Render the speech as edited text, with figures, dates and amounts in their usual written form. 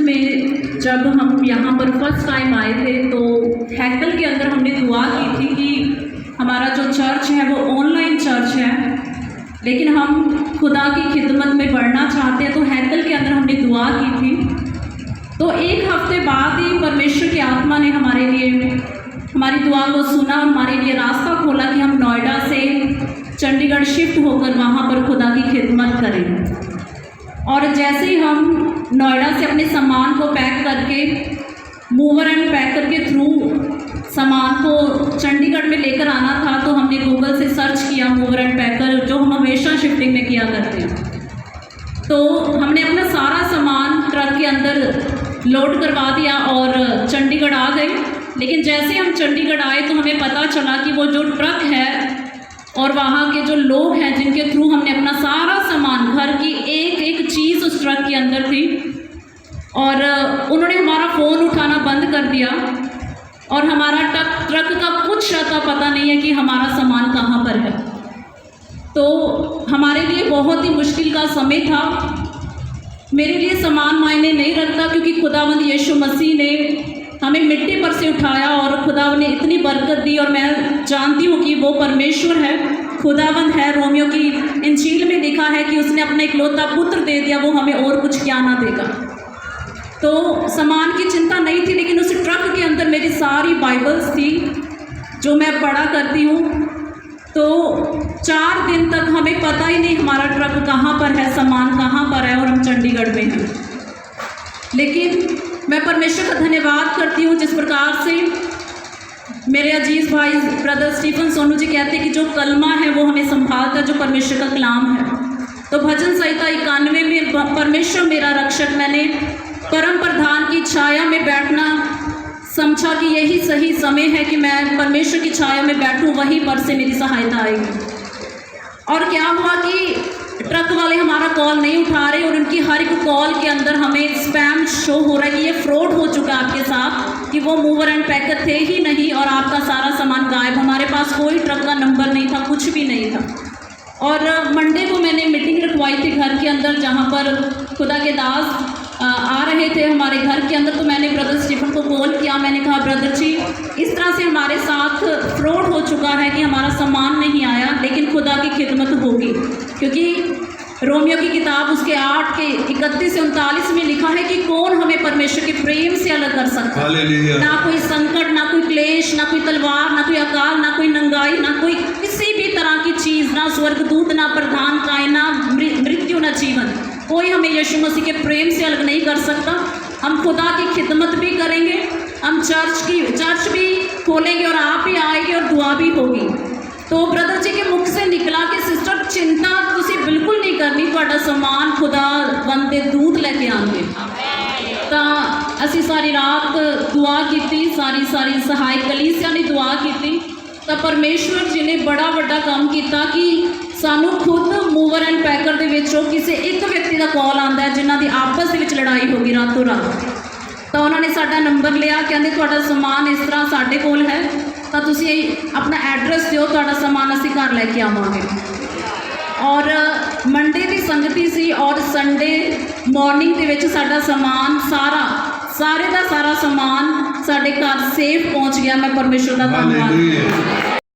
में जब हम यहाँ पर फर्स्ट टाइम आए थे तो हैकल के अंदर हमने दुआ की थी कि हमारा जो चर्च है वो ऑनलाइन चर्च है, लेकिन हम खुदा की खिदमत में बढ़ना चाहते हैं। तो हैकल के अंदर हमने दुआ की थी। तो एक हफ्ते बाद ही परमेश्वर की आत्मा ने हमारे लिए हमारी दुआ को सुना, हमारे लिए रास्ता खोला कि हम नोएडा से चंडीगढ़ शिफ्ट होकर वहाँ पर खुदा की खिदमत करें। और जैसे ही हम नोएडा से अपने सामान को पैक करके मूवर एंड पैकर के थ्रू सामान को चंडीगढ़ में लेकर आना था, तो हमने गूगल से सर्च किया मूवर एंड पैकर, जो हम हमेशा शिफ्टिंग में किया करते हैं। तो हमने अपना सारा सामान ट्रक के अंदर लोड करवा दिया और चंडीगढ़ आ गए। लेकिन जैसे हम चंडीगढ़ आए तो हमें पता चला कि वो जो ट्रक है और वहाँ के जो लोग हैं जिनके थ्रू हमने अपना सारा सामान, घर की एक एक चीज़ उस ट्रक के अंदर थी, और उन्होंने हमारा फ़ोन उठाना बंद कर दिया और हमारा ट्रक का कुछ पता नहीं है कि हमारा सामान कहाँ पर है। तो हमारे लिए बहुत ही मुश्किल का समय था। मेरे लिए सामान मायने नहीं रखता, क्योंकि खुदावंद यीशु मसीह ने हमें मिट्टी पर से उठाया और खुदावंद ने इतनी बरकत दी। और मैं जानती हूँ कि वो परमेश्वर है, खुदावंद है। रोमियो की इंजील में लिखा है कि उसने अपना इकलौता पुत्र दे दिया, वो हमें और कुछ क्या ना देगा। तो सामान की चिंता नहीं थी, लेकिन उस ट्रक के अंदर मेरी सारी बाइबल्स थी जो मैं पढ़ा करती हूँ। तो 4 दिन तक हमें पता ही नहीं हमारा ट्रक कहाँ पर है, सामान कहाँ पर है, और हम चंडीगढ़ में हैं। लेकिन मैं परमेश्वर का धन्यवाद करती हूँ जिस प्रकार से मेरे अजीज़ भाई ब्रदर स्टीफन सोनू जी कहते हैं कि जो कलमा है वो हमें संभालता, जो परमेश्वर का कलाम है। तो भजन संहिता 91 में परमेश्वर मेरा रक्षक, मैंने परम प्रधान की छाया में बैठना समझा कि यही सही समय है कि मैं परमेश्वर की छाया में बैठूं, वहीं पर से मेरी सहायता आएगी। और क्या हुआ कि ट्रक वाले हमारा कॉल नहीं उठा रहे और उनकी हर एक कॉल के अंदर हमें स्पैम शो हो रहा है कि ये फ्रॉड हो चुका है आपके साथ, कि वो मूवर एंड पैकर थे ही नहीं और आपका सारा सामान गायब। हमारे पास कोई ट्रक का नंबर नहीं था, कुछ भी नहीं था। और मंडे को मैंने मीटिंग रखवाई थी घर के अंदर, जहाँ पर खुदा के दास आ रहे थे हमारे घर के अंदर। तो मैंने ब्रदर स्टीफन को कॉल किया, मैंने कहा ब्रदर जी इस तरह से हमारे साथ फ्रॉड हो चुका है कि हमारा सामान नहीं आया, लेकिन खुदा की खिदमत होगी। क्योंकि रोमियो की किताब उसके 8 के 31 से 39 में लिखा है कि कौन हमें परमेश्वर के प्रेम से अलग कर सकता है। ना कोई संकट, ना कोई क्लेश, ना कोई तलवार, ना कोई अकाल, ना कोई नंगाई, ना कोई किसी भी तरह की चीज़, ना स्वर्गदूत, ना प्रधान काय, ना मृत्यु, ना जीवन, कोई हमें यीशु मसीह के प्रेम से अलग नहीं कर सकता। हम खुदा की खिदमत भी करेंगे, हम चर्च भी खोलेंगे और आप भी आएंगे और दुआ भी होगी। तो ब्रदर जी के मुख से निकला कि सिस्टर चिंता तुसी बिल्कुल नहीं करनी, तुहाडा समान खुदा बंदे दूत लेके आएंगे। तो असी सारी रात दुआ की, सारी सहाय कलीसिया ने दुआ की। तो परमेश्वर जी ने बड़ा वड्डा काम किया कि सानू खुद मूवर एंड पैकर दे विचों किसी एक व्यक्ति का कॉल आता है जिन्हों की आपस में लड़ाई होगी रातों रात। तो उन्होंने साडा नंबर लिया, कहते तुहाडा समान इस तरह साडे कोल है, तो तुसी अपना एड्रैस दिओ, तुहाडा समान असीं घर लैके आवांगे। और मंडे की संगति सी और संडे मॉर्निंग दे विच साडा समान सारे का सारा समान साडे घर सेफ पहुँच गया। मैं परमेश्वर का धन्यवाद।